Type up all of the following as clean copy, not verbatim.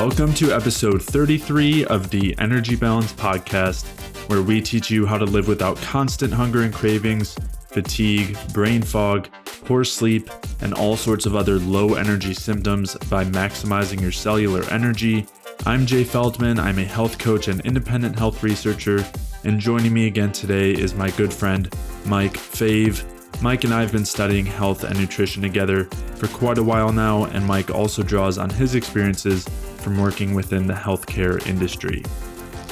Welcome to episode 33 of the Energy Balance Podcast, where we teach you how to live without constant hunger and cravings, fatigue, brain fog, poor sleep, and all sorts of other low energy symptoms by maximizing your cellular energy. I'm Jay Feldman. I'm a health coach and independent health researcher, and joining me again today is my good friend, Mike Fave. Mike and I have been studying health and nutrition together for quite a while now, and Mike also draws on his experiences from working within the healthcare industry.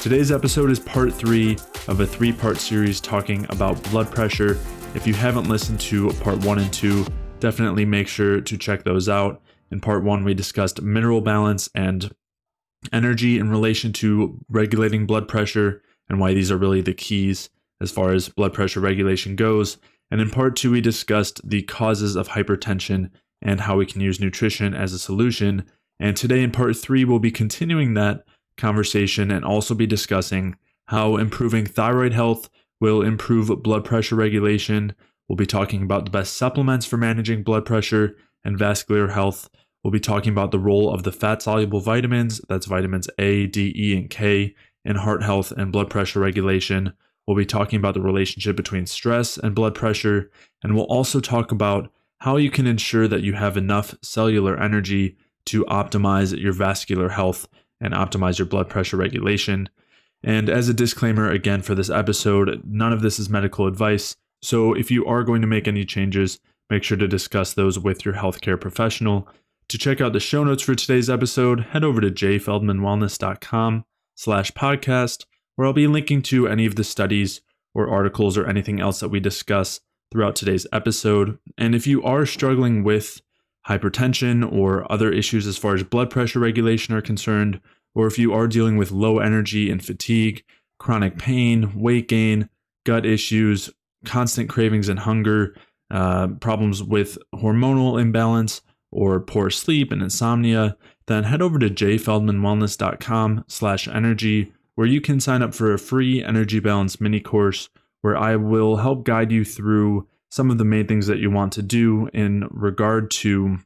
Today's episode is part 3 of a 3-part series talking about blood pressure. If you haven't listened to part 1 and 2, definitely make sure to check those out. In part 1, we discussed mineral balance and energy in relation to regulating blood pressure and why these are really the keys as far as blood pressure regulation goes. And in part 2, we discussed the causes of hypertension and how we can use nutrition as a solution. And today in part 3, we'll be continuing that conversation and also be discussing how improving thyroid health will improve blood pressure regulation. We'll be talking about the best supplements for managing blood pressure and vascular health. We'll be talking about the role of the fat-soluble vitamins, that's vitamins A, D, E, and K, in heart health and blood pressure regulation. We'll be talking about the relationship between stress and blood pressure, and we'll also talk about how you can ensure that you have enough cellular energy to optimize your vascular health and optimize your blood pressure regulation. And as a disclaimer, again, for this episode, none of this is medical advice. So if you are going to make any changes, make sure to discuss those with your healthcare professional. To check out the show notes for today's episode, head over to jayfeldmanwellness.com/podcast, where I'll be linking to any of the studies or articles or anything else that we discuss throughout today's episode. And if you are struggling with hypertension or other issues as far as blood pressure regulation are concerned, or if you are dealing with low energy and fatigue, chronic pain, weight gain, gut issues, constant cravings and hunger, problems with hormonal imbalance, or poor sleep and insomnia, then head over to jayfeldmanwellness.com/energy, where you can sign up for a free energy balance mini course where I will help guide you through some of the main things that you want to do in regard to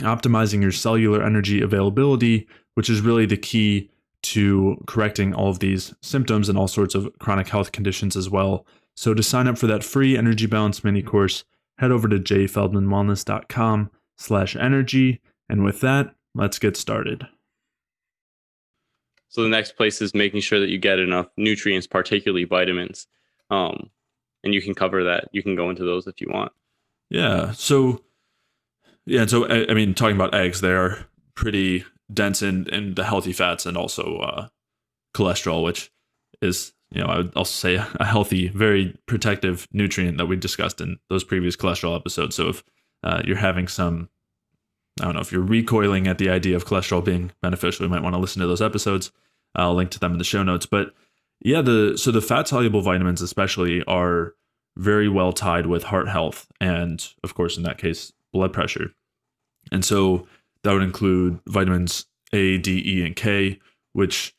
optimizing your cellular energy availability, which is really the key to correcting all of these symptoms and all sorts of chronic health conditions as well. So to sign up for that free energy balance mini course, head over to jayfeldmanwellness.com/energy. And with that, let's get started. So the next place is making sure that you get enough nutrients, particularly vitamins. And you can cover that. You can go into those if you want. So I mean, talking about eggs, they are pretty dense in the healthy fats and also cholesterol, which is, I would also say a healthy, very protective nutrient that we discussed in those previous cholesterol episodes. So if you're having some, I don't know, if you're recoiling at the idea of cholesterol being beneficial, you might want to listen to those episodes. I'll link to them in the show notes. But yeah, the fat-soluble vitamins especially are very well tied with heart health and, of course, in that case, blood pressure. And so that would include vitamins A, D, E, and K, which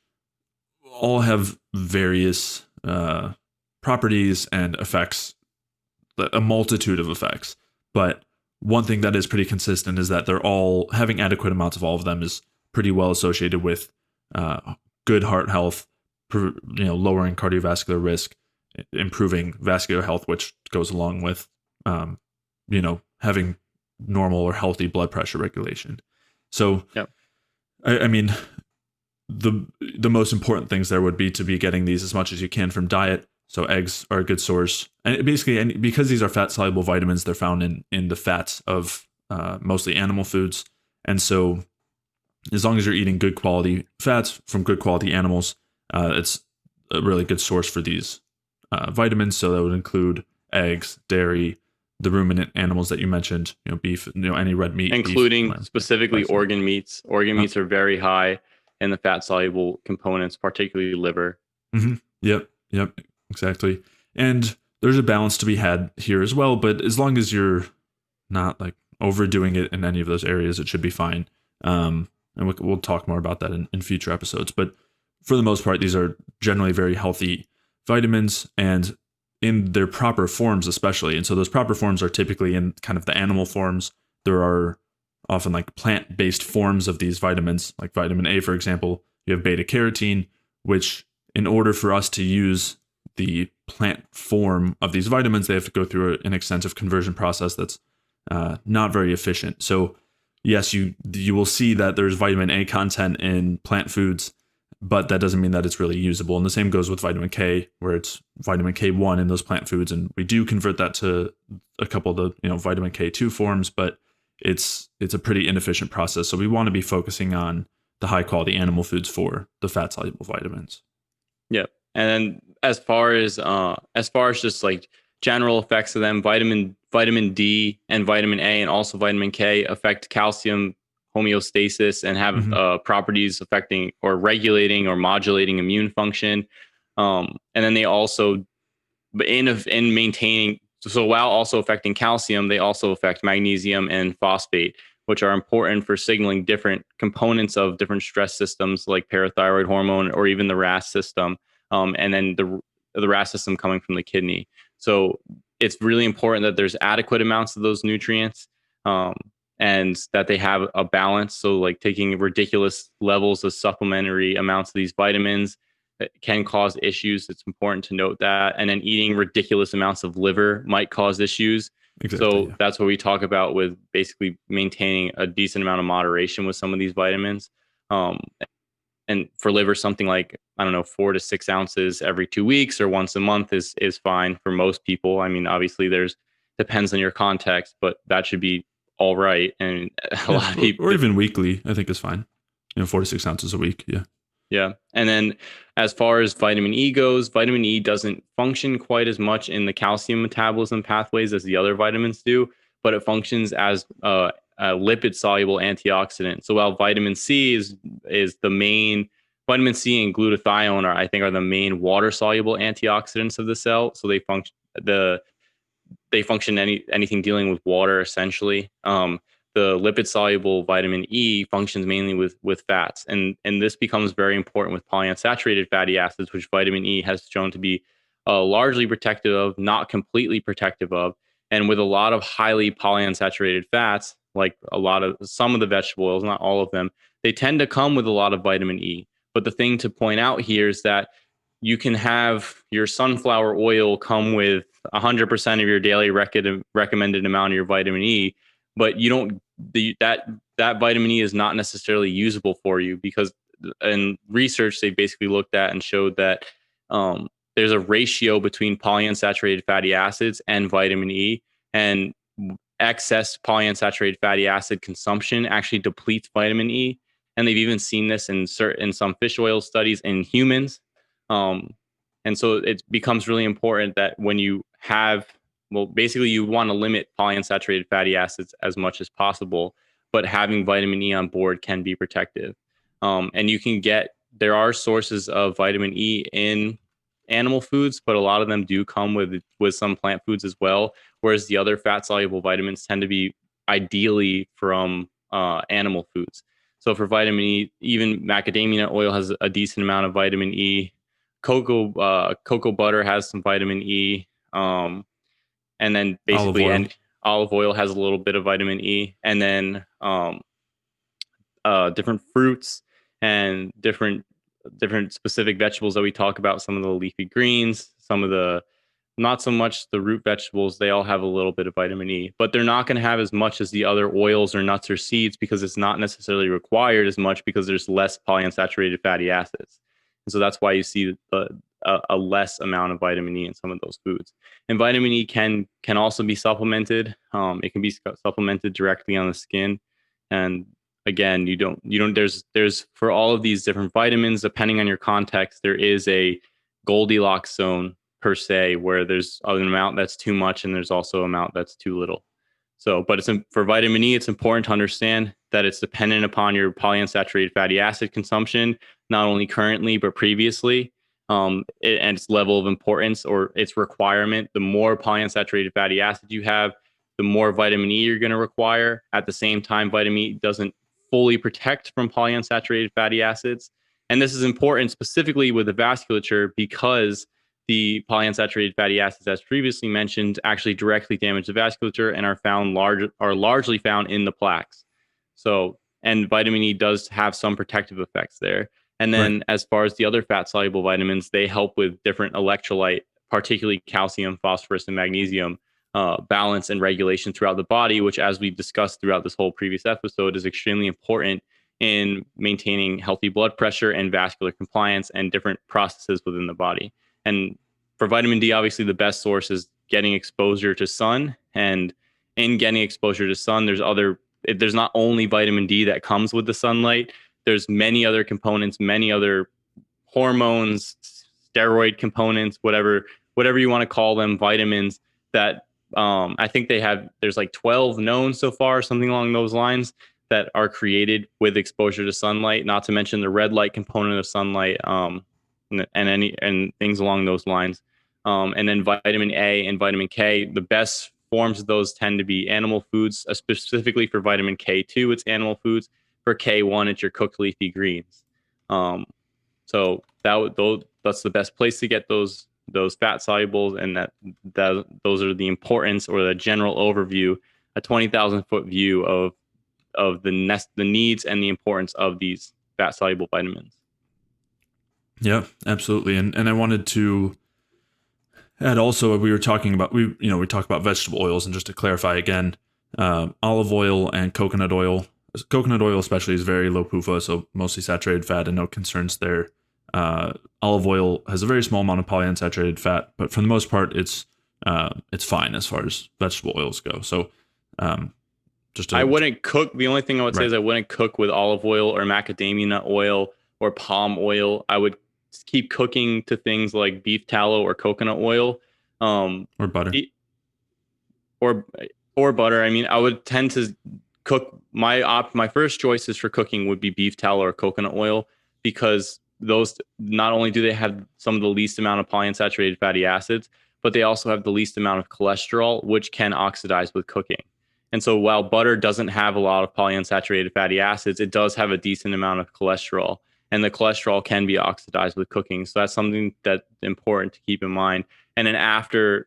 all have various properties and effects, a multitude of effects. But one thing that is pretty consistent is that they're all having adequate amounts of all of them is pretty well associated with good heart health, lowering cardiovascular risk, improving vascular health, which goes along with, having normal or healthy blood pressure regulation. So, yep. I mean, the most important things there would be to be getting these as much as you can from diet. So eggs are a good source. And basically, because these are fat-soluble vitamins, they're found in the fats of mostly animal foods. And so as long as you're eating good quality fats from good quality animals, it's a really good source for these vitamins. So that would include eggs, dairy, the ruminant animals that you mentioned, beef, any red meat. Including beef, specifically organ meats. Organ meats are very high in the fat-soluble components, particularly liver. Mm-hmm. Yep, exactly. And there's a balance to be had here as well, but as long as you're not like overdoing it in any of those areas, it should be fine. And we'll talk more about that in future episodes. But for the most part, these are generally very healthy vitamins and in their proper forms especially. And so those proper forms are typically in kind of the animal forms. There are often like plant-based forms of these vitamins, like vitamin A, for example. You have beta carotene, which in order for us to use the plant form of these vitamins, they have to go through an extensive conversion process that's not very efficient. So yes, you will see that there's vitamin A content in plant foods, but that doesn't mean that it's really usable. And the same goes with vitamin K, where it's vitamin K1 in those plant foods, and we do convert that to a couple of the vitamin K2 forms, but it's a pretty inefficient process. So we want to be focusing on the high quality animal foods for the fat soluble vitamins. Yeah. And then as far as just like general effects of them, vitamin D and vitamin A and also vitamin K affect calcium homeostasis and have properties affecting or regulating or modulating immune function. And then they also in maintaining, so while also affecting calcium, they also affect magnesium and phosphate, which are important for signaling different components of different stress systems like parathyroid hormone or even the RAS system. And then the RAS system coming from the kidney. So it's really important that there's adequate amounts of those nutrients, and that they have a balance. So like taking ridiculous levels of supplementary amounts of these vitamins can cause issues. It's important to note that. And then eating ridiculous amounts of liver might cause issues. Exactly, So yeah. that's what we talk about with basically maintaining a decent amount of moderation with some of these vitamins. And for liver, something like, I don't know, 4 to 6 ounces every 2 weeks or once a month is fine for most people. I mean, obviously depends on your context, but that should be all right. And a lot of people, or even weekly, I think is fine. 4 to 6 ounces a week. Yeah. yeah. And then as far as vitamin E goes, vitamin E doesn't function quite as much in the calcium metabolism pathways as the other vitamins do, but it functions as a lipid soluble antioxidant. So while vitamin C is the main, vitamin C and glutathione are the main water soluble antioxidants of the cell. So they function anything dealing with water essentially. The lipid soluble vitamin E functions mainly with fats, and this becomes very important with polyunsaturated fatty acids, which vitamin E has shown to be largely protective of, not completely protective of. And with a lot of highly polyunsaturated fats, like some of the vegetable oils, not all of them, they tend to come with a lot of vitamin E. But the thing to point out here is that you can have your sunflower oil come with 100% of your daily recommended amount of your vitamin E, but you don't that vitamin E is not necessarily usable for you, because in research they basically looked at and showed that there's a ratio between polyunsaturated fatty acids and vitamin E, and excess polyunsaturated fatty acid consumption actually depletes vitamin E. And they've even seen this in some fish oil studies in humans. And so it becomes really important that when you basically you want to limit polyunsaturated fatty acids as much as possible, but having vitamin E on board can be protective. And there are sources of vitamin E in animal foods, but a lot of them do come with some plant foods as well. Whereas the other fat soluble vitamins tend to be ideally from animal foods. So for vitamin E, even macadamia oil has a decent amount of vitamin E. Cocoa butter has some vitamin E, and then basically olive oil has a little bit of vitamin E, and then different fruits and different specific vegetables that we talk about. Some of the leafy greens, some of the not so much the root vegetables, they all have a little bit of vitamin E, but they're not going to have as much as the other oils or nuts or seeds, because it's not necessarily required as much, because there's less polyunsaturated fatty acids. And so that's why you see a less amount of vitamin E in some of those foods. And vitamin E can also be supplemented. It can be supplemented directly on the skin. And again, you don't there's for all of these different vitamins, depending on your context, there is a Goldilocks zone per se, where there's an amount that's too much and there's also an amount that's too little. So, but for vitamin E, it's important to understand that it's dependent upon your polyunsaturated fatty acid consumption, not only currently, but previously, and its level of importance or its requirement. The more polyunsaturated fatty acid you have, the more vitamin E you're going to require. At the same time, vitamin E doesn't fully protect from polyunsaturated fatty acids. And this is important specifically with the vasculature, because the polyunsaturated fatty acids, as previously mentioned, actually directly damage the vasculature and are largely found in the plaques. So, and vitamin E does have some protective effects there. And Right. then as far as the other fat soluble vitamins, they help with different electrolyte, particularly calcium, phosphorus, and magnesium balance and regulation throughout the body, which, as we discussed throughout this whole previous episode, is extremely important in maintaining healthy blood pressure and vascular compliance and different processes within the body. And for vitamin D, obviously the best source is getting exposure to sun. And in getting exposure to sun, there's not only vitamin D that comes with the sunlight. There's many other components, many other hormones, steroid components, whatever you want to call them, vitamins that I think there's like 12 known so far, something along those lines, that are created with exposure to sunlight, not to mention the red light component of sunlight, and things along those lines. And then vitamin A and vitamin K, the best forms of those tend to be animal foods, specifically for vitamin K2, it's animal foods. For K1, it's your cooked leafy greens. So that's the best place to get those fat solubles, and those are the importance or the general overview, a 20,000-foot view of the needs and the importance of these fat soluble vitamins. Yeah, absolutely. And I wanted to add also, we talk about vegetable oils, and just to clarify again, olive oil and coconut oil. Coconut oil especially is very low PUFA, so mostly saturated fat and no concerns there. Olive oil has a very small amount of polyunsaturated fat, but for the most part, it's fine as far as vegetable oils go. So, I wouldn't cook. The only thing I would say is I wouldn't cook with olive oil or macadamia nut oil or palm oil. I would keep cooking to things like beef tallow or coconut oil, or butter, or butter. I mean, I would tend to cook my first choices for cooking would be beef tallow or coconut oil, because those, not only do they have some of the least amount of polyunsaturated fatty acids, but they also have the least amount of cholesterol, which can oxidize with cooking. And so while butter doesn't have a lot of polyunsaturated fatty acids, it does have a decent amount of cholesterol, and the cholesterol can be oxidized with cooking. So that's something that's important to keep in mind. And then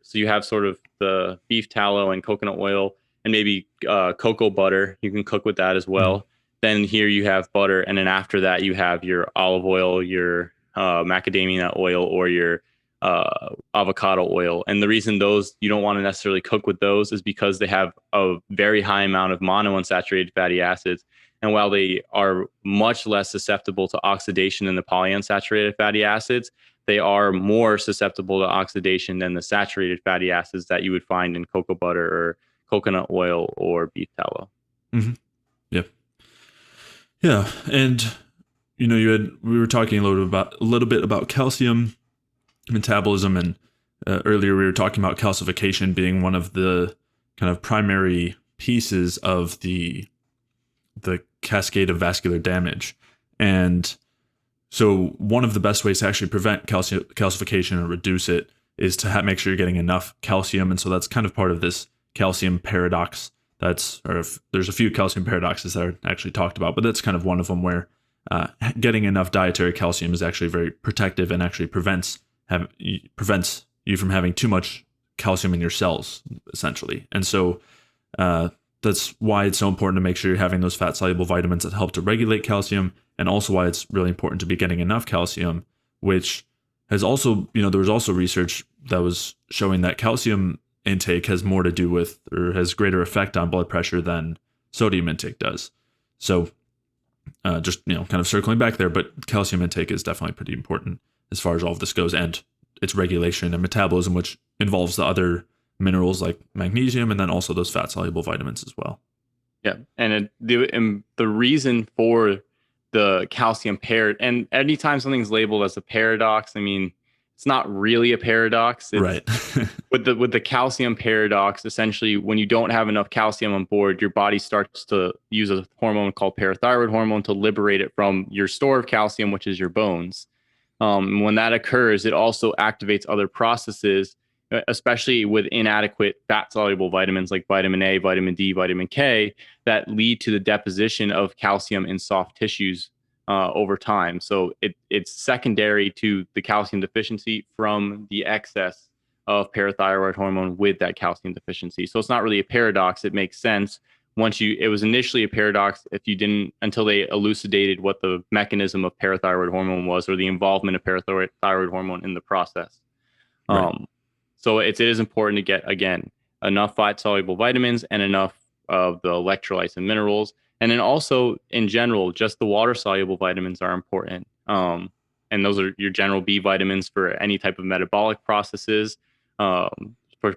so you have sort of the beef tallow and coconut oil, and maybe cocoa butter. You can cook with that as well. Mm. Then here you have butter, and then after that you have your olive oil, your macadamia nut oil, or your avocado oil. And the reason those you don't want to necessarily cook with those is because they have a very high amount of monounsaturated fatty acids. And while they are much less susceptible to oxidation than the polyunsaturated fatty acids, they are more susceptible to oxidation than the saturated fatty acids that you would find in cocoa butter or coconut oil or beef tallow. Mm-hmm. Yep. Yeah. And, we were talking a little bit about calcium metabolism, and earlier we were talking about calcification being one of the kind of primary pieces of the cascade of vascular damage. And so one of the best ways to actually prevent calcification and reduce it is to make sure you're getting enough calcium. And so that's kind of part of this calcium paradox. There's a few calcium paradoxes that are actually talked about, but that's kind of one of them, where getting enough dietary calcium is actually very protective and actually prevents you from having too much calcium in your cells, essentially. And so that's why it's so important to make sure you're having those fat soluble vitamins that help to regulate calcium, and also why it's really important to be getting enough calcium, which has also, there was also research that was showing that calcium intake has more to do with, or has greater effect on blood pressure than sodium intake does. So just, kind of circling back there, but calcium intake is definitely pretty important as far as all of this goes, and its regulation and metabolism, which involves the other minerals like magnesium, and then also those fat soluble vitamins as well. Yeah. And the reason for the calcium and anytime something's labeled as a paradox, I mean, it's not really a paradox. It's, right. with the calcium paradox, essentially, when you don't have enough calcium on board, your body starts to use a hormone called parathyroid hormone to liberate it from your store of calcium, which is your bones. When that occurs, it also activates other processes, especially with inadequate fat-soluble vitamins like vitamin A, vitamin D, vitamin K, that lead to the deposition of calcium in soft tissues over time. So it's secondary to the calcium deficiency from the excess of parathyroid hormone with that calcium deficiency. So it's not really a paradox. It makes sense it was initially a paradox if you didn't, until they elucidated what the mechanism of parathyroid hormone was, or the involvement of parathyroid hormone in the process. Right. So it is important to get, again, enough fat soluble vitamins and enough of the electrolytes and minerals. And then also in general, just the water soluble vitamins are important. And those are your general B vitamins for any type of metabolic processes, for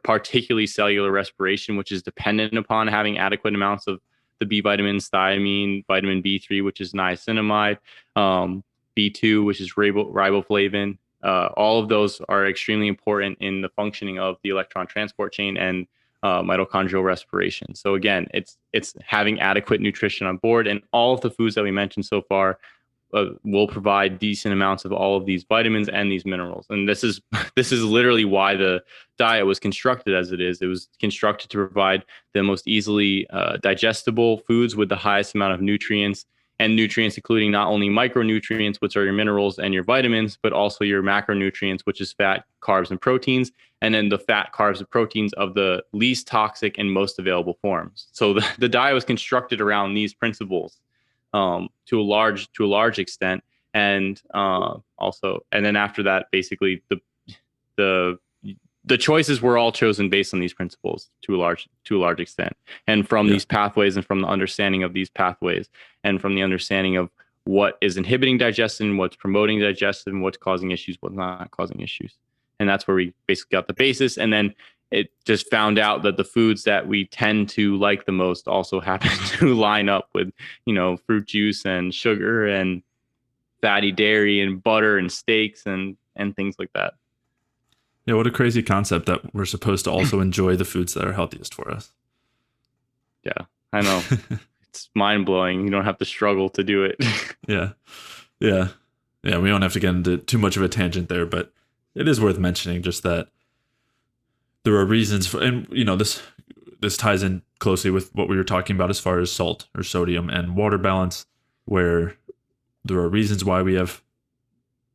particularly cellular respiration, which is dependent upon having adequate amounts of the B vitamins, thiamine, vitamin B3, which is niacinamide, B2, which is riboflavin. All of those are extremely important in the functioning of the electron transport chain and mitochondrial respiration. So again, it's having adequate nutrition on board, and all of the foods that we mentioned so far will provide decent amounts of all of these vitamins and these minerals. And this is literally why the diet was constructed as it is. It was constructed to provide the most easily digestible foods with the highest amount of nutrients, and nutrients including not only micronutrients, which are your minerals and your vitamins, but also your macronutrients, which is fat, carbs, and proteins, and then the fat, carbs, and proteins of the least toxic and most available forms. So the diet was constructed around these principles, to a large extent, and then after that, basically the the choices were all chosen based on these principles to a large extent, and from these pathways, and from the understanding of these pathways, and from the understanding of what is inhibiting digestion, what's promoting digestion, what's causing issues, what's not causing issues. And that's where we basically got the basis. And then it just found out that the foods that we tend to like the most also happen to line up with, fruit juice and sugar and fatty dairy and butter and steaks and things like that. Yeah, what a crazy concept that we're supposed to also enjoy the foods that are healthiest for us. Yeah, I know. It's mind-blowing. You don't have to struggle to do it. Yeah. We don't have to get into too much of a tangent there, but it is worth mentioning just that there are reasons for, and this ties in closely with what we were talking about as far as salt or sodium and water balance, where there are reasons why we have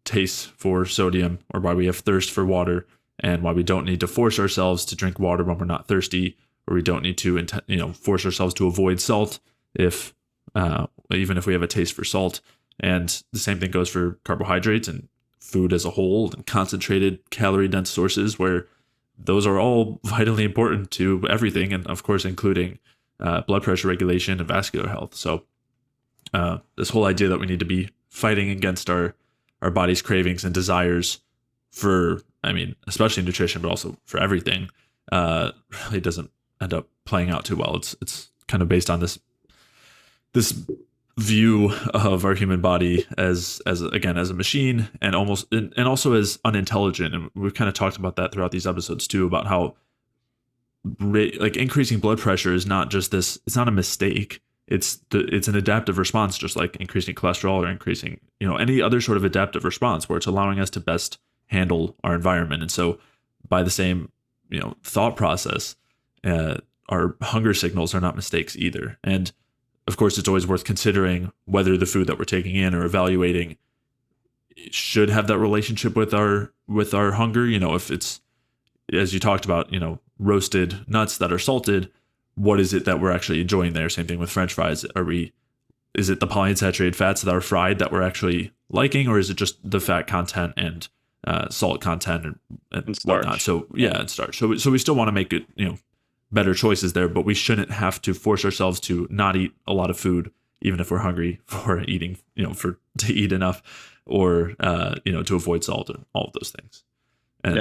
taste for sodium or why we have thirst for water, and why we don't need to force ourselves to drink water when we're not thirsty, or we don't need to force ourselves to avoid salt if even if we have a taste for salt. And the same thing goes for carbohydrates and food as a whole, and concentrated calorie dense sources, where those are all vitally important to everything, and of course including blood pressure regulation and vascular health. So this whole idea that we need to be fighting against our body's cravings and desires for, especially nutrition, but also for everything, really doesn't end up playing out too well. It's kind of based on this view of our human body as a machine, and also as unintelligent. And we've kind of talked about that throughout these episodes too, about how increasing blood pressure is not just this. It's not a mistake. It's an adaptive response, just like increasing cholesterol or increasing any other sort of adaptive response, where it's allowing us to best handle our environment. And so by the same thought process, our hunger signals are not mistakes either. And of course, it's always worth considering whether the food that we're taking in or evaluating should have that relationship with our hunger. If it's, as you talked about, roasted nuts that are salted, what is it that we're actually enjoying there? Same thing with French fries. Is it the polyunsaturated fats that are fried that we're actually liking, or is it just the fat content and salt content and whatnot? So and starch. So we still want to make it, better choices there, but we shouldn't have to force ourselves to not eat a lot of food, even if we're hungry, for eating, to eat enough, or to avoid salt and all of those things. And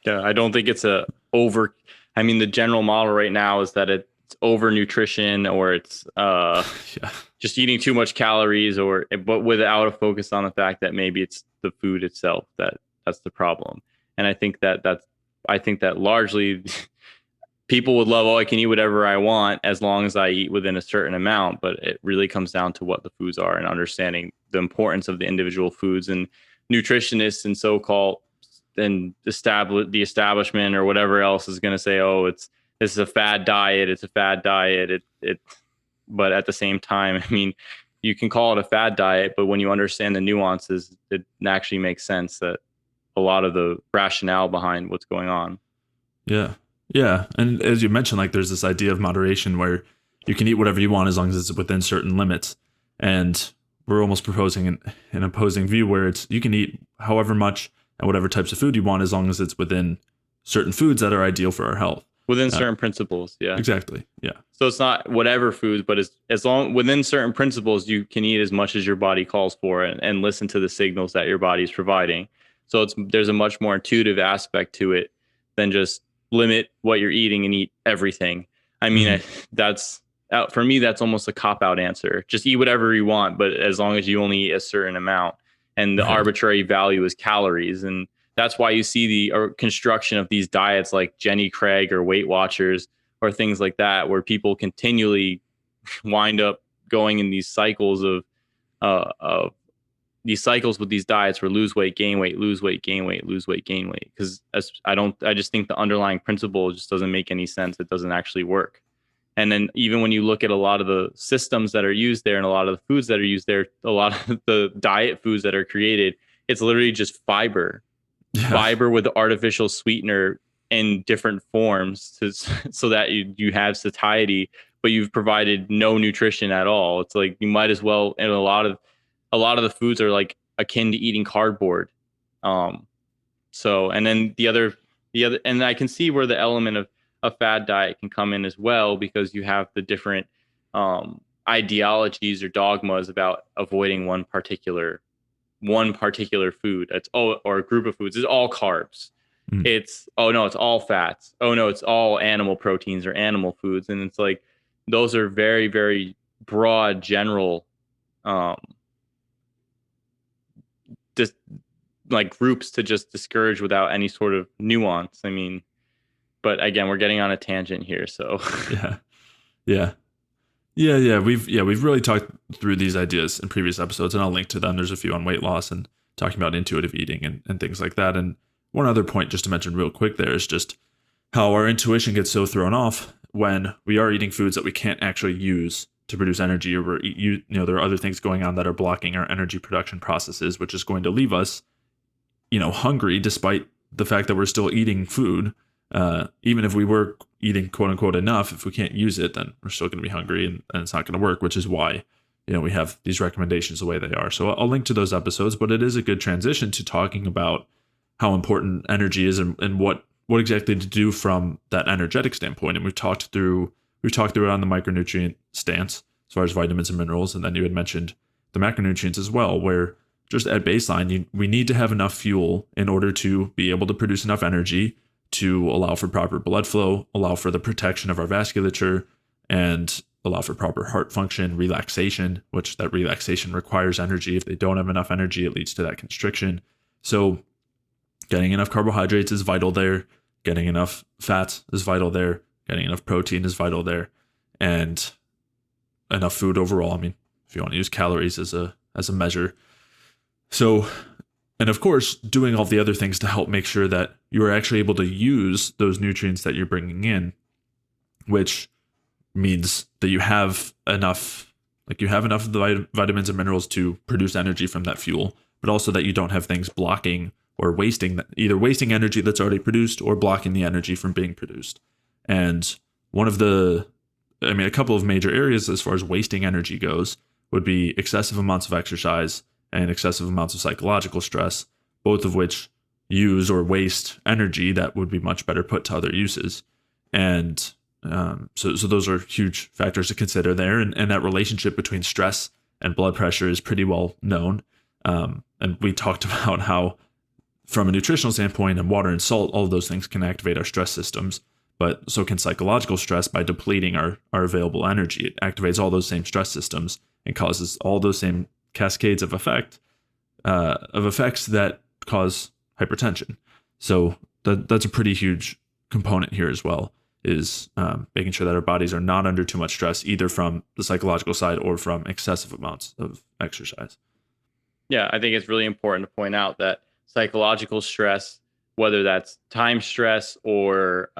I don't think it's the general model right now is that it's over nutrition, or it's just eating too much calories, but without a focus on the fact that maybe it's the food itself that's the problem. And I think that largely people would love, I can eat whatever I want as long as I eat within a certain amount. But it really comes down to what the foods are, and understanding the importance of the individual foods. And nutritionists and so-called and the establishment or whatever else is going to say, this is a fad diet. It's a fad diet. But at the same time, you can call it a fad diet, but when you understand the nuances, it actually makes sense that a lot of the rationale behind what's going on. Yeah. Yeah, and as you mentioned, like there's this idea of moderation where you can eat whatever you want as long as it's within certain limits, and we're almost proposing an opposing view where it's you can eat however much and whatever types of food you want as long as it's within certain foods that are ideal for our health. Within Uh, certain principles. Yeah. exactly. Yeah. So it's not whatever foods, but as long within certain principles, you can eat as much as your body calls for and listen to the signals that your body is providing. So there's a much more intuitive aspect to it than just limit what you're eating and eat everything. I mean, Mhm. that's for me, that's almost a cop out answer. Just eat whatever you want, but as long as you only eat a certain amount, and the Right. arbitrary value is calories. And that's why you see the construction of these diets like Jenny Craig or Weight Watchers or things like that, where people continually wind up going in these cycles of these cycles with these diets where lose weight, gain weight, lose weight, gain weight, lose weight, gain weight. Because I just think the underlying principle just doesn't make any sense. It doesn't actually work. And then even when you look at a lot of the systems that are used there and a lot of the foods that are used there, a lot of the diet foods that are created, it's literally just Yeah. fiber with artificial sweetener in different forms so that you have satiety, but you've provided no nutrition at all. It's like you might as well, and a lot of the foods are like akin to eating cardboard. Um, so and then the other, and I can see where the element of a fad diet can come in as well, because you have the different ideologies or dogmas about avoiding one particular food. That's or a group of foods. It's all carbs. Mm. It's no, it's all fats. Oh no, it's all animal proteins or animal foods. And it's like those are very, very broad, general, um, just like groups to just discourage without any sort of nuance. I mean, but again, we're getting on a tangent here. So Yeah. Yeah. Yeah. We've really talked through these ideas in previous episodes, and I'll link to them. There's a few on weight loss and talking about intuitive eating and things like that. And one other point just to mention real quick there is just how our intuition gets so thrown off when we are eating foods that we can't actually use to produce energy, or there are other things going on that are blocking our energy production processes, which is going to leave us hungry despite the fact that we're still eating food. Even if we were eating quote unquote enough, if we can't use it, then we're still going to be hungry, and it's not going to work, which is why we have these recommendations the way they are. So I'll link to those episodes, but it is a good transition to talking about how important energy is, and what exactly to do from that energetic standpoint. And we've talked through it on the micronutrient stance as far as vitamins and minerals, and then you had mentioned the macronutrients as well, where just at baseline, we need to have enough fuel in order to be able to produce enough energy to allow for proper blood flow, allow for the protection of our vasculature, and allow for proper heart function, relaxation, which that relaxation requires energy. If they don't have enough energy, it leads to that constriction. So getting enough carbohydrates is vital there. Getting enough fats is vital there. Getting enough protein is vital there. And enough food overall. I mean, if you want to use calories as a measure. So, and of course, doing all the other things to help make sure that you are actually able to use those nutrients that you're bringing in, which means that you have enough of the vitamins and minerals to produce energy from that fuel, but also that you don't have things blocking or either wasting energy that's already produced or blocking the energy from being produced. And a couple of major areas as far as wasting energy goes would be excessive amounts of exercise and excessive amounts of psychological stress, both of which use or waste energy that would be much better put to other uses. And so those are huge factors to consider there. And that relationship between stress and blood pressure is pretty well known. And we talked about how, from a nutritional standpoint, and water and salt, all of those things can activate our stress systems. But so can psychological stress by depleting our available energy. It activates all those same stress systems and causes all those same cascades of effects that cause hypertension. So that's a pretty huge component here as well, is making sure that our bodies are not under too much stress, either from the psychological side or from excessive amounts of exercise. yeah, I think it's really important to point out that psychological stress, whether that's time stress or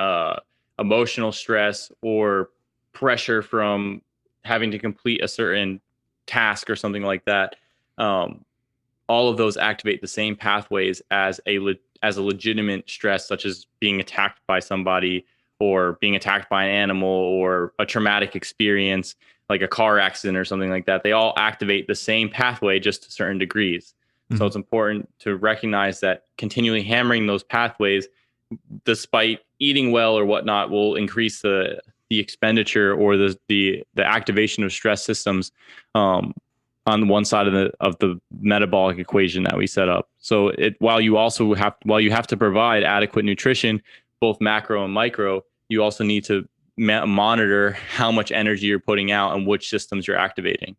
emotional stress or pressure from having to complete a certain task or something like that, um, all of those activate the same pathways as a legitimate stress, such as being attacked by somebody or being attacked by an animal or a traumatic experience like a car accident or something like that. They all activate the same pathway, just to certain degrees. So it's important to recognize that continually hammering those pathways, despite eating well or whatnot, will increase the expenditure or the activation of stress systems on one side of the metabolic equation that we set up. So while you have to provide adequate nutrition, both macro and micro, you also need to monitor how much energy you're putting out and which systems you're activating,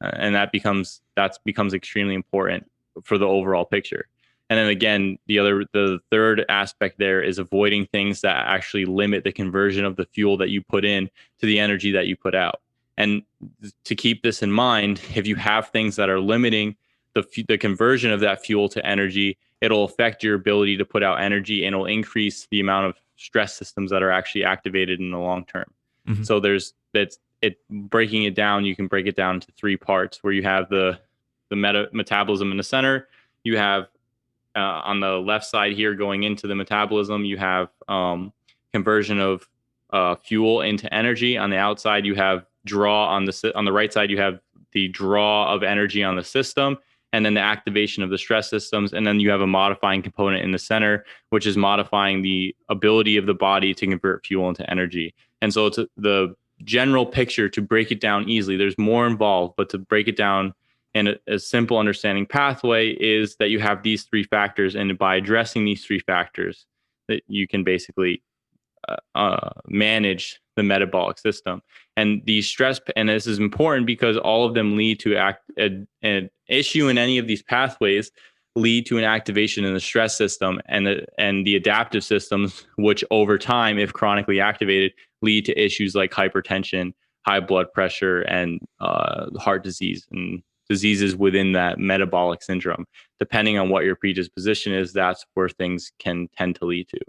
and that becomes extremely important for the overall picture. And then again, the third aspect there is avoiding things that actually limit the conversion of the fuel that you put in to the energy that you put out. And to keep this in mind, if you have things that are limiting the conversion of that fuel to energy, it'll affect your ability to put out energy, and it'll increase the amount of stress systems that are actually activated in the long term. So breaking it down, you can break it down into three parts, where you have the metabolism in the center. You have on the left side here, going into the metabolism, you have conversion of fuel into energy. On the outside, you have draw on the right side, you have the draw of energy on the system, and then the activation of the stress systems. And then you have a modifying component in the center, which is modifying the ability of the body to convert fuel into energy. And so it's the general picture, to break it down easily. There's more involved, but to break it down in a simple understanding pathway is that you have these three factors, and by addressing these three factors, that you can basically manage the metabolic system. And these and this is important because all of them lead to an issue in any of these pathways lead to an activation in the stress system and the adaptive systems, which over time, if chronically activated, lead to issues like hypertension, high blood pressure, and heart disease and diseases within that metabolic syndrome. Depending on what your predisposition is, that's where things can tend to lead to.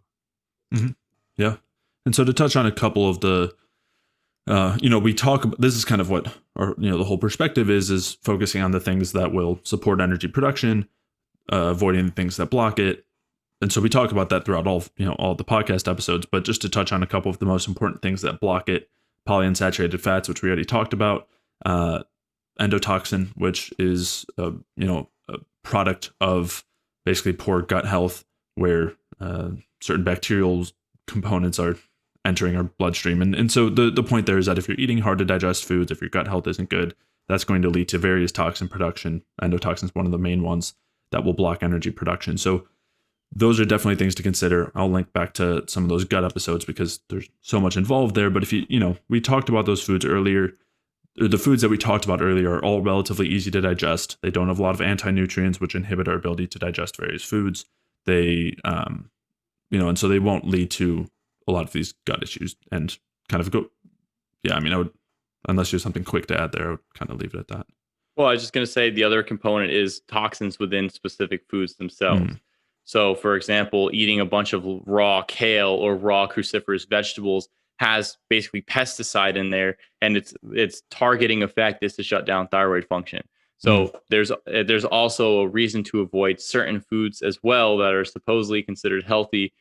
Mm-hmm. Yeah. And so to touch on a couple of the, we talk about, this is kind of what our, the whole perspective is focusing on the things that will support energy production, avoiding the things that block it. And so we talk about that throughout all the podcast episodes, but just to touch on a couple of the most important things that block it: polyunsaturated fats, which we already talked about, endotoxin, which is a product of basically poor gut health, where certain bacterial components are entering our bloodstream. And so the point there is that if you're eating hard to digest foods, if your gut health isn't good, that's going to lead to various toxin production. Endotoxin is one of the main ones that will block energy production. So those are definitely things to consider. I'll link back to some of those gut episodes because there's so much involved there. But if we talked about those foods earlier. The foods that we talked about earlier are all relatively easy to digest. They don't have a lot of anti-nutrients, which inhibit our ability to digest various foods. They, and so they won't lead to a lot of these gut issues and kind of go. Yeah, I would, unless you have something quick to add there, I would kind of leave it at that. Well, I was just going to say the other component is toxins within specific foods themselves. So, for example, eating a bunch of raw kale or raw cruciferous vegetables has basically pesticide in there, and its targeting effect is to shut down thyroid function. So there's also a reason to avoid certain foods as well that are supposedly considered healthy,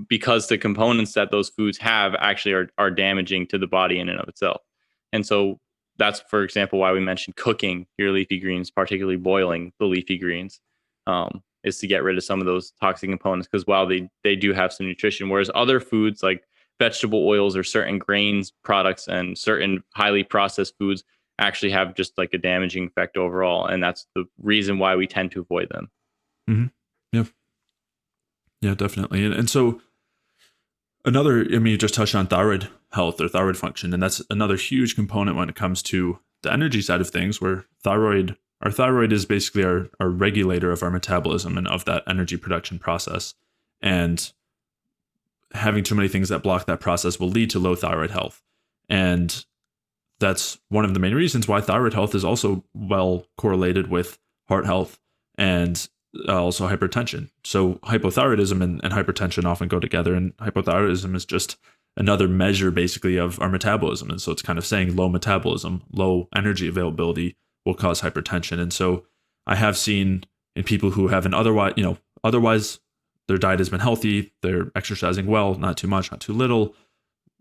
because the components that those foods have actually are damaging to the body in and of itself. And so that's, for example, why we mentioned cooking your leafy greens, particularly boiling the leafy greens, is to get rid of some of those toxic components, because while they do have some nutrition, whereas other foods like vegetable oils or certain grains products and certain highly processed foods actually have just like a damaging effect overall. And that's the reason why we tend to avoid them. Mm-hmm. Yeah, definitely. And so you just touched on thyroid health or thyroid function, and that's another huge component when it comes to the energy side of things, where our thyroid is basically our regulator of our metabolism and of that energy production process. And having too many things that block that process will lead to low thyroid health. And that's one of the main reasons why thyroid health is also well correlated with heart health and also hypertension. So hypothyroidism and hypertension often go together, and hypothyroidism is just another measure basically of our metabolism. And so it's kind of saying low metabolism, low energy availability will cause hypertension. And so I have seen in people who have otherwise their diet has been healthy, they're exercising well, not too much, not too little,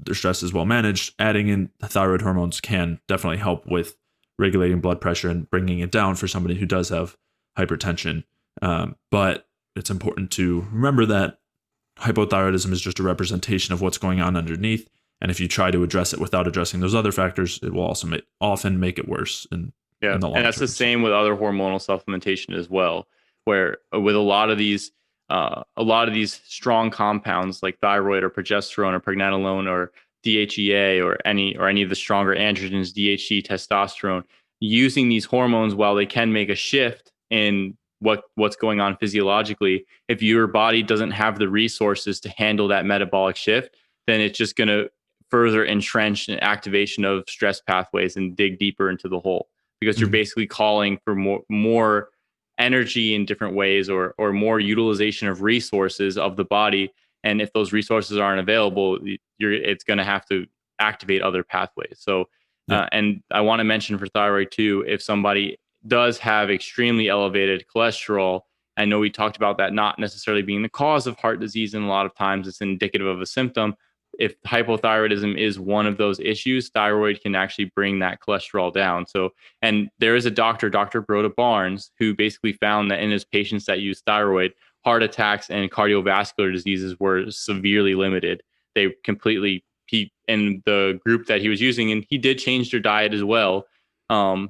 their stress is well managed, adding in thyroid hormones can definitely help with regulating blood pressure and bringing it down for somebody who does have hypertension. But it's important to remember that hypothyroidism is just a representation of what's going on underneath. And if you try to address it without addressing those other factors, it will also often make it worse in the long and that's term. the same with other hormonal supplementation as well, where with a lot of these strong compounds like thyroid or progesterone or pregnenolone or DHEA or any of the stronger androgens, DHT, testosterone, using these hormones, while they can make a shift in what's going on physiologically, if your body doesn't have the resources to handle that metabolic shift, then it's just going to further entrench an activation of stress pathways and dig deeper into the hole, because you're basically calling for more energy in different ways, or more utilization of resources of the body. And if those resources aren't available, it's going to have to activate other pathways. So, and I want to mention for thyroid too, if somebody does have extremely elevated cholesterol, I know we talked about that not necessarily being the cause of heart disease, and a lot of times it's indicative of a symptom. If hypothyroidism is one of those issues, thyroid can actually bring that cholesterol down. So, and there is a doctor, Dr. Broda Barnes, who basically found that in his patients that use thyroid, heart attacks and cardiovascular diseases were severely limited. They completely, in the group that he was using, and he did change their diet as well.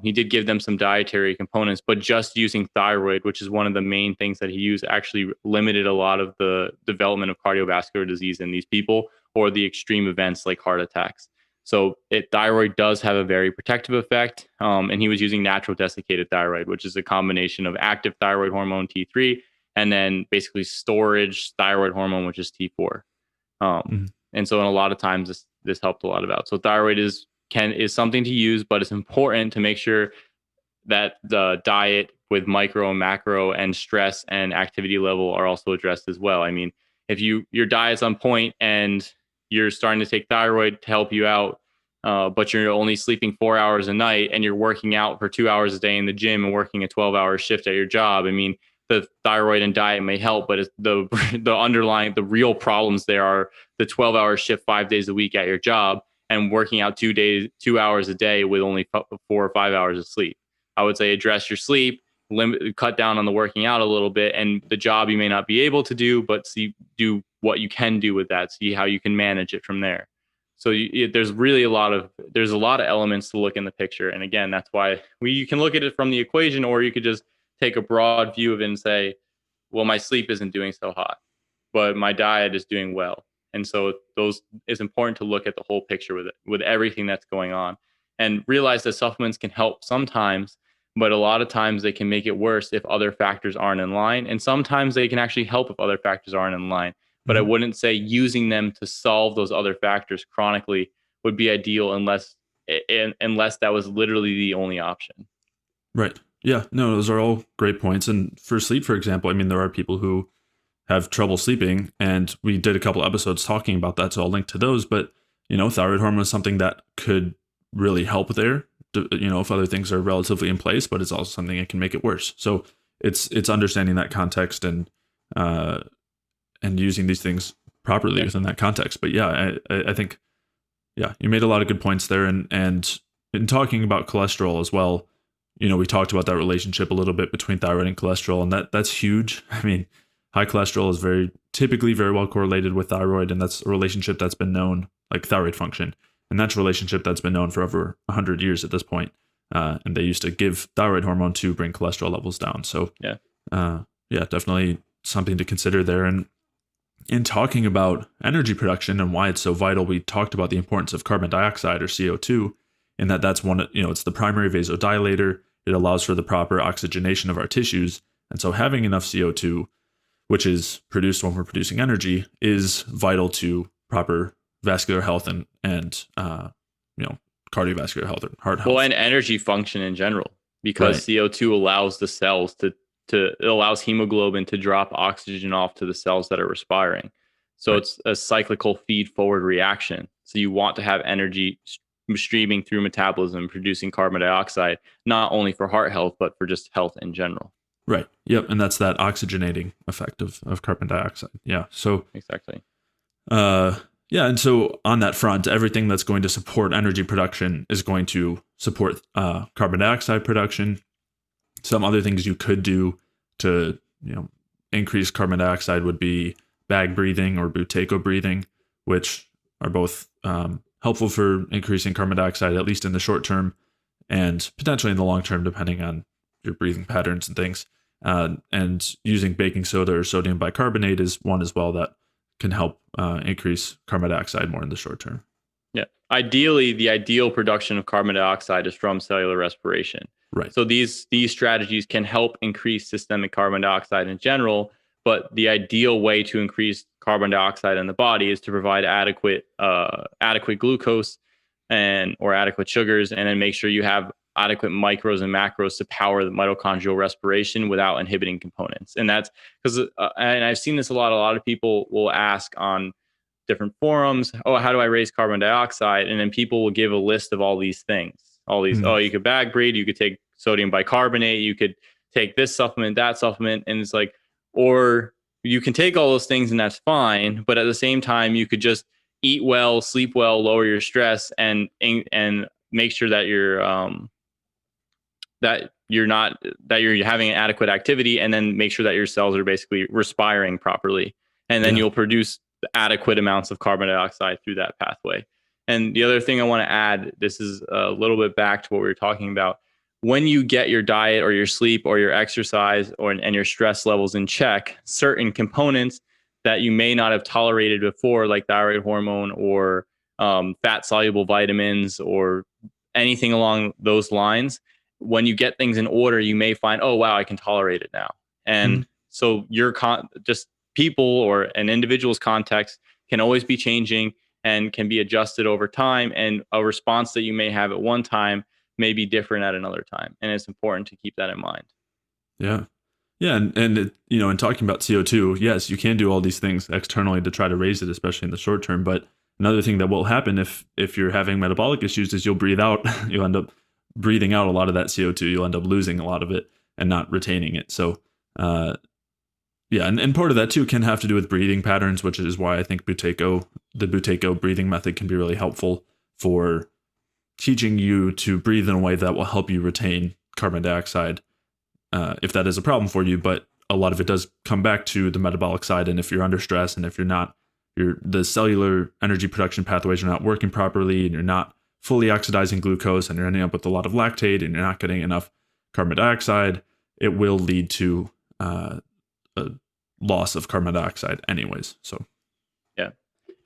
He did give them some dietary components, but just using thyroid, which is one of the main things that he used, actually limited a lot of the development of cardiovascular disease in these people, or the extreme events like heart attacks. So thyroid does have a very protective effect. And he was using natural desiccated thyroid, which is a combination of active thyroid hormone T3 and then basically storage thyroid hormone, which is T4. And so in a lot of times this helped a lot about. So thyroid is something to use, but it's important to make sure that the diet with micro and macro and stress and activity level are also addressed as well. I mean, if your diet's on point and you're starting to take thyroid to help you out, but you're only sleeping 4 hours a night and you're working out for 2 hours a day in the gym and working a 12-hour shift at your job, I mean, the thyroid and diet may help, but it's the underlying, the real problems there are the 12-hour shift 5 days a week at your job and working out 2 hours a day with only 4 or 5 hours of sleep. I would say address your sleep, cut down on the working out a little bit, and the job you may not be able to do, but do what you can do with that. See how you can manage it from there. So there's really a lot of elements to look in the picture. And again, that's why you can look at it from the equation, or you could just take a broad view of it and say, well, my sleep isn't doing so hot, but my diet is doing well. And so it's important to look at the whole picture with everything that's going on, and realize that supplements can help sometimes, but a lot of times they can make it worse if other factors aren't in line. And sometimes they can actually help if other factors aren't in line. But I wouldn't say using them to solve those other factors chronically would be ideal unless that was literally the only option. Right. Yeah. No, those are all great points. And for sleep, for example, I mean, there are people who have trouble sleeping, and we did a couple episodes talking about that, so I'll link to those. But thyroid hormone is something that could really help there, if other things are relatively in place, but it's also something that can make it worse. So it's understanding that context and using these things properly within that context. But yeah, I think, yeah, you made a lot of good points there. And in talking about cholesterol as well, we talked about that relationship a little bit between thyroid and cholesterol, and that's huge. I mean, high cholesterol is typically very well correlated with thyroid, and that's a relationship that's been known, like thyroid function. And that's a relationship that's been known for over 100 years at this point. And they used to give thyroid hormone to bring cholesterol levels down. So definitely something to consider there. And in talking about energy production and why it's so vital, we talked about the importance of carbon dioxide, or CO2, and that's one, it's the primary vasodilator. It allows for the proper oxygenation of our tissues. And so having enough CO2, which is produced when we're producing energy, is vital to proper vascular health and cardiovascular health or heart health. Well, and energy function in general, because CO2 allows the cells it allows hemoglobin to drop oxygen off to the cells that are respiring. So it's a cyclical feed forward reaction. So you want to have energy streaming through metabolism, producing carbon dioxide, not only for heart health, but for just health in general. Right. Yep. And that's that oxygenating effect of carbon dioxide. Yeah. So exactly. Yeah, and so on that front, everything that's going to support energy production is going to support carbon dioxide production. Some other things you could do to, increase carbon dioxide would be bag breathing or buteyko breathing, which are both helpful for increasing carbon dioxide, at least in the short term, and potentially in the long term, depending on your breathing patterns and things. And using baking soda or sodium bicarbonate is one as well that can help increase carbon dioxide more in the short term. Yeah. Ideally, the ideal production of carbon dioxide is from cellular respiration. Right. So these strategies can help increase systemic carbon dioxide in general, but the ideal way to increase carbon dioxide in the body is to provide adequate glucose or adequate sugars, and then make sure you have adequate micros and macros to power the mitochondrial respiration without inhibiting components. And that's because and I've seen this a lot. A lot of people will ask on different forums, oh, how do I raise carbon dioxide? And then people will give a list of all these things, oh, you could bag breathe, you could take sodium bicarbonate, you could take this supplement, that supplement. And it's like, or you can take all those things and that's fine. But at the same time, you could just eat well, sleep well, lower your stress, and make sure that you're having adequate activity, and then make sure that your cells are basically respiring properly. And then you'll produce adequate amounts of carbon dioxide through that pathway. And the other thing I want to add, this is a little bit back to what we were talking about. When you get your diet or your sleep or your exercise and your stress levels in check, certain components that you may not have tolerated before, like thyroid hormone or fat-soluble vitamins or anything along those lines, when you get things in order, you may find, oh, wow, I can tolerate it now. And so just people or an individual's context can always be changing and can be adjusted over time. And a response that you may have at one time may be different at another time. And it's important to keep that in mind. Yeah. Yeah. And it, in talking about CO2, yes, you can do all these things externally to try to raise it, especially in the short term. But another thing that will happen if you're having metabolic issues is you'll end up breathing out a lot of that CO2. You'll end up losing a lot of it and not retaining it. So, yeah, and part of that too can have to do with breathing patterns, which is why I think the buteyko breathing method can be really helpful for teaching you to breathe in a way that will help you retain carbon dioxide, if that is a problem for you. But a lot of it does come back to the metabolic side, and if you're under stress, and if the cellular energy production pathways are not working properly, and you're not fully oxidizing glucose, and you're ending up with a lot of lactate, and you're not getting enough carbon dioxide, it will lead to a loss of carbon dioxide anyways. So yeah.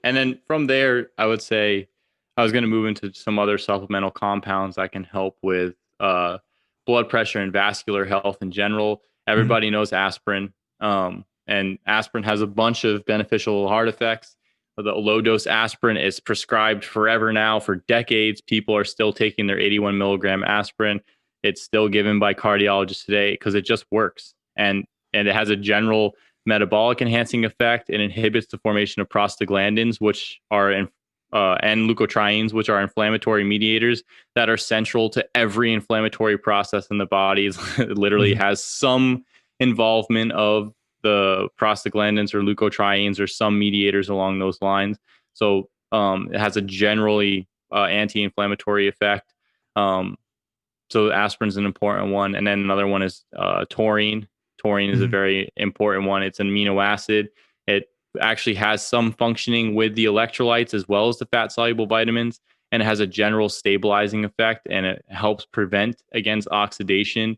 And then from there, I would say I was going to move into some other supplemental compounds that can help with blood pressure and vascular health in general. Everybody knows aspirin, and aspirin has a bunch of beneficial heart effects. The low dose aspirin is prescribed forever now. For decades, people are still taking their 81 milligram aspirin. It's still given by cardiologists today because it just works. And it has a general metabolic enhancing effect. It inhibits the formation of prostaglandins, which are and leukotrienes, which are inflammatory mediators that are central to every inflammatory process in the body. It literally has some involvement of the prostaglandins or leukotrienes or some mediators along those lines. So it has a generally anti-inflammatory effect. So aspirin's an important one. And then another one is taurine. Taurine is a very important one. It's an amino acid. It actually has some functioning with the electrolytes as well as the fat-soluble vitamins, and it has a general stabilizing effect, and it helps prevent against oxidation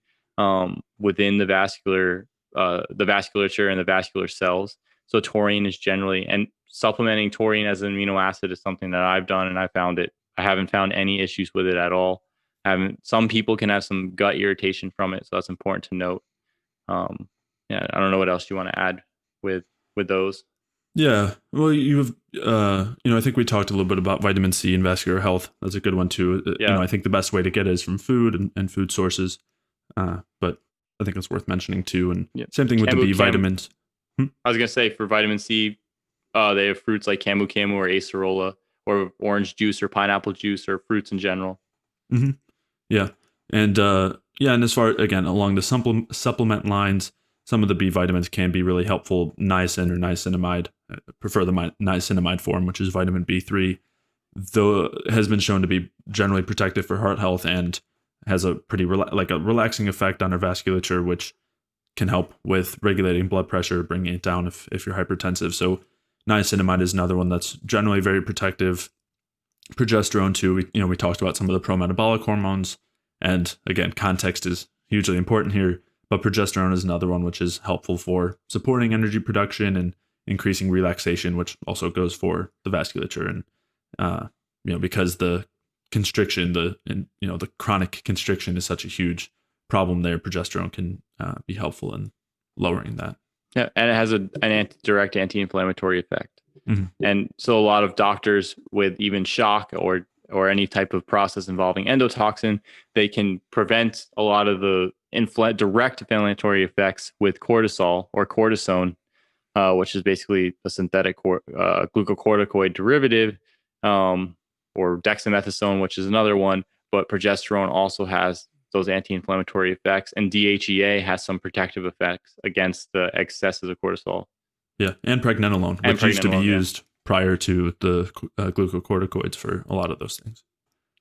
within the vasculature and the vascular cells. So taurine is generally, and supplementing taurine as an amino acid is something that I've done, and I haven't found any issues with it at all. Some people can have some gut irritation from it, so that's important to note. Yeah, I don't know what else you want to add with those. Yeah, well, I think we talked a little bit about vitamin C and vascular health. That's a good one too. Yeah. I think the best way to get it is from food and food sources. But I think it's worth mentioning too. And same thing with the B vitamins. I was gonna say for vitamin C, they have fruits like camu camu or acerola, or orange juice or pineapple juice, or fruits in general. Yeah, and and as far again along the supplement lines, some of the B vitamins can be really helpful. Niacin or niacinamide, I prefer the niacinamide form, which is vitamin B3, though has been shown to be generally protective for heart health and has a pretty a relaxing effect on our vasculature, which can help with regulating blood pressure, bringing it down if you're hypertensive. So niacinamide is another one that's generally very protective. Progesterone too. We talked about some of the prometabolic hormones, and again, context is hugely important here. But progesterone is another one which is helpful for supporting energy production and increasing relaxation, which also goes for the vasculature. And because the constriction, the chronic constriction is such a huge problem there, progesterone can be helpful in lowering that. Yeah, and it has a direct anti-inflammatory effect. Mm-hmm. And so a lot of doctors with even shock or any type of process involving endotoxin, they can prevent a lot of the direct inflammatory effects with cortisol or cortisone, which is basically a synthetic glucocorticoid derivative, or dexamethasone, which is another one. But progesterone also has those anti-inflammatory effects, and DHEA has some protective effects against the excesses of cortisol. Yeah, and pregnenolone, which used to be used prior to the glucocorticoids for a lot of those things.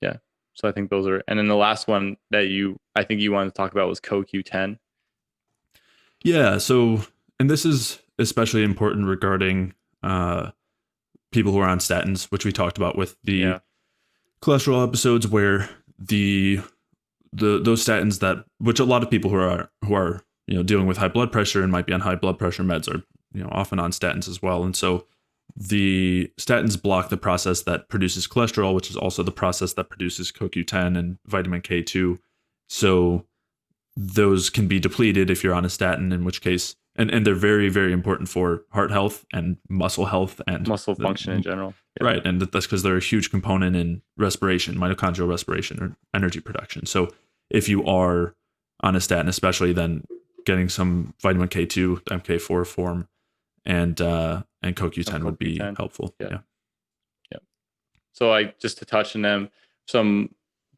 Yeah, so I think those are, and then the last one that I think you wanted to talk about was CoQ10. Yeah, so, and this is especially important regarding people who are on statins, which we talked about with the cholesterol episodes, where those statins which a lot of people who are dealing with high blood pressure and might be on high blood pressure meds are often on statins as well. And so the statins block the process that produces cholesterol, which is also the process that produces CoQ10 and vitamin K2. So those can be depleted if you're on a statin, in which case, and they're very, very important for heart health and muscle health and muscle function in general. Yeah. Right. And that's because they're a huge component in respiration, mitochondrial respiration, or energy production. So if you are on a statin, especially, then getting some vitamin K2, MK4 form, and CoQ10 would be helpful. Yeah. So just to touch on them, some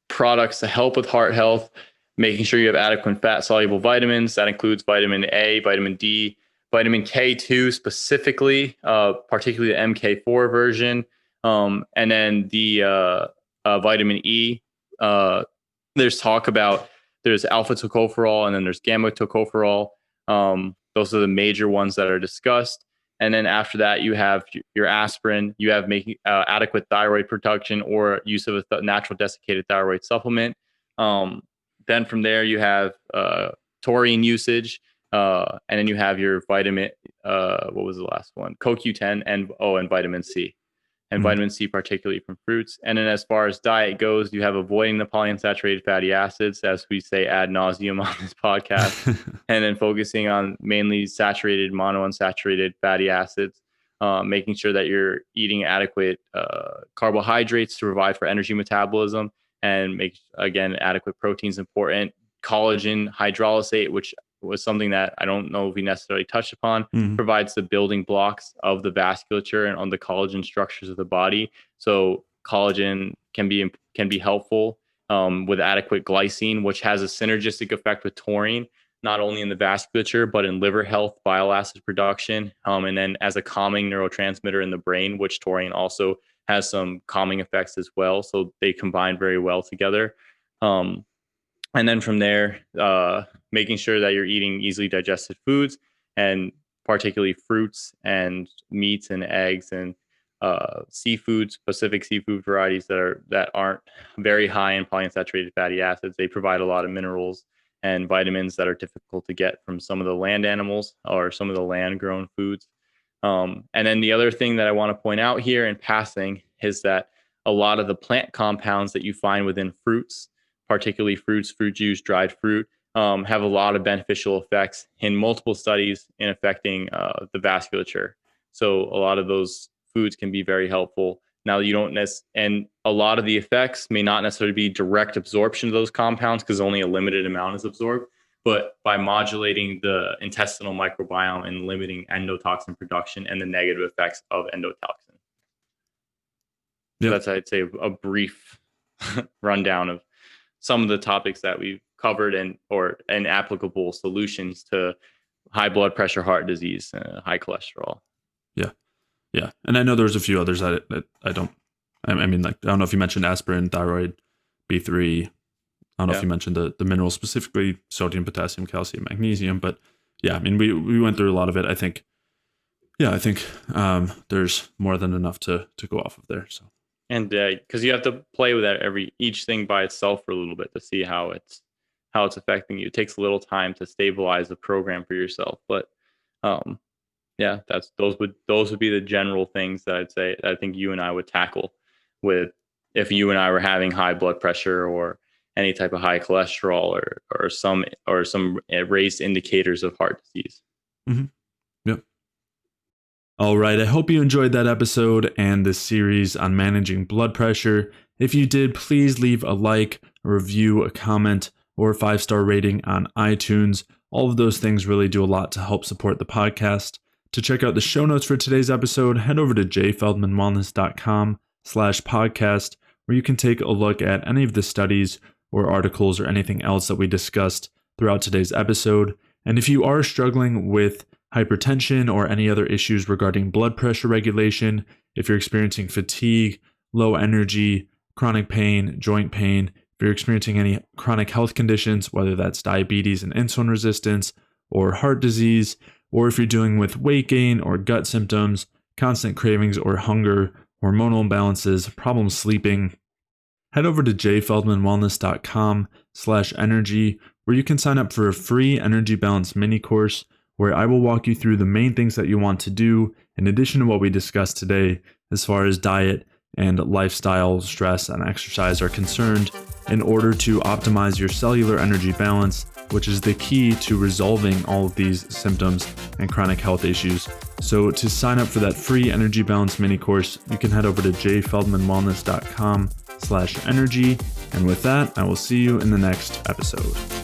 products to help with heart health, making sure you have adequate fat-soluble vitamins. That includes vitamin A, vitamin D, vitamin K2 specifically, particularly the MK4 version, and then the vitamin E. There's talk about there's alpha tocopherol and then there's gamma tocopherol. Those are the major ones that are discussed. And then after that, you have your aspirin. You have making adequate thyroid production or use of a natural desiccated thyroid supplement. Then from there, you have taurine usage. And then you have your vitamin, what was the last one? CoQ10 and vitamin C. And vitamin C, particularly from fruits. And then as far as diet goes, you have avoiding the polyunsaturated fatty acids, as we say ad nauseum on this podcast, and then focusing on mainly saturated, monounsaturated fatty acids, making sure that you're eating adequate carbohydrates to provide for energy metabolism, and make, again, adequate proteins important. Collagen hydrolysate, which was something that I don't know if we necessarily touched upon, provides the building blocks of the vasculature and on the collagen structures of the body. So collagen can be helpful with adequate glycine, which has a synergistic effect with taurine, not only in the vasculature, but in liver health, bile acid production, and then as a calming neurotransmitter in the brain, which taurine also has some calming effects as well. So they combine very well together. And then from there, making sure that you're eating easily digested foods, and particularly fruits and meats and eggs and seafood, specific seafood varieties that aren't very high in polyunsaturated fatty acids. They provide a lot of minerals and vitamins that are difficult to get from some of the land animals or some of the land grown foods. And then the other thing that I want to point out here in passing is that a lot of the plant compounds that you find within fruits, particularly fruits, fruit juice, dried fruit, have a lot of beneficial effects in multiple studies in affecting the vasculature. So a lot of those foods can be very helpful. Now, and a lot of the effects may not necessarily be direct absorption of those compounds because only a limited amount is absorbed, but by modulating the intestinal microbiome and limiting endotoxin production and the negative effects of endotoxin. Yep. So that's, I'd say, a brief rundown of some of the topics that we've covered and applicable solutions to high blood pressure, heart disease, high cholesterol. Yeah. And I know there's a few others that I don't, I mean, like, I don't know if you mentioned aspirin, thyroid, B3. I don't know if you mentioned the minerals, specifically sodium, potassium, calcium, magnesium, but yeah, I mean, we went through a lot of it. I think there's more than enough to go off of there. So, and because you have to play with that each thing by itself for a little bit to see how it's affecting you. It takes a little time to stabilize the program for yourself, but yeah, those would be the general things that I'd say I think you and I would tackle with if you and I were having high blood pressure or any type of high cholesterol or some raised indicators of heart disease. Mm-hmm. Yep. All right, I hope you enjoyed that episode and this series on managing blood pressure. If you did, please leave a like, a review, a comment, or a 5-star rating on iTunes. All of those things really do a lot to help support the podcast. To check out the show notes for today's episode, head over to jfeldmanwellness.com/podcast, where you can take a look at any of the studies or articles or anything else that we discussed throughout today's episode. And if you are struggling with hypertension or any other issues regarding blood pressure regulation, if you're experiencing fatigue, low energy, chronic pain, joint pain, if you're experiencing any chronic health conditions, whether that's diabetes and insulin resistance or heart disease, or if you're dealing with weight gain or gut symptoms, constant cravings or hunger, hormonal imbalances, problems sleeping, head over to jfeldmanwellness.com/energy, where you can sign up for a free energy balance mini course where I will walk you through the main things that you want to do in addition to what we discussed today as far as diet and lifestyle, stress, and exercise are concerned in order to optimize your cellular energy balance, which is the key to resolving all of these symptoms and chronic health issues. So to sign up for that free energy balance mini course, you can head over to jfeldmanwellness.com/energy. And with that, I will see you in the next episode.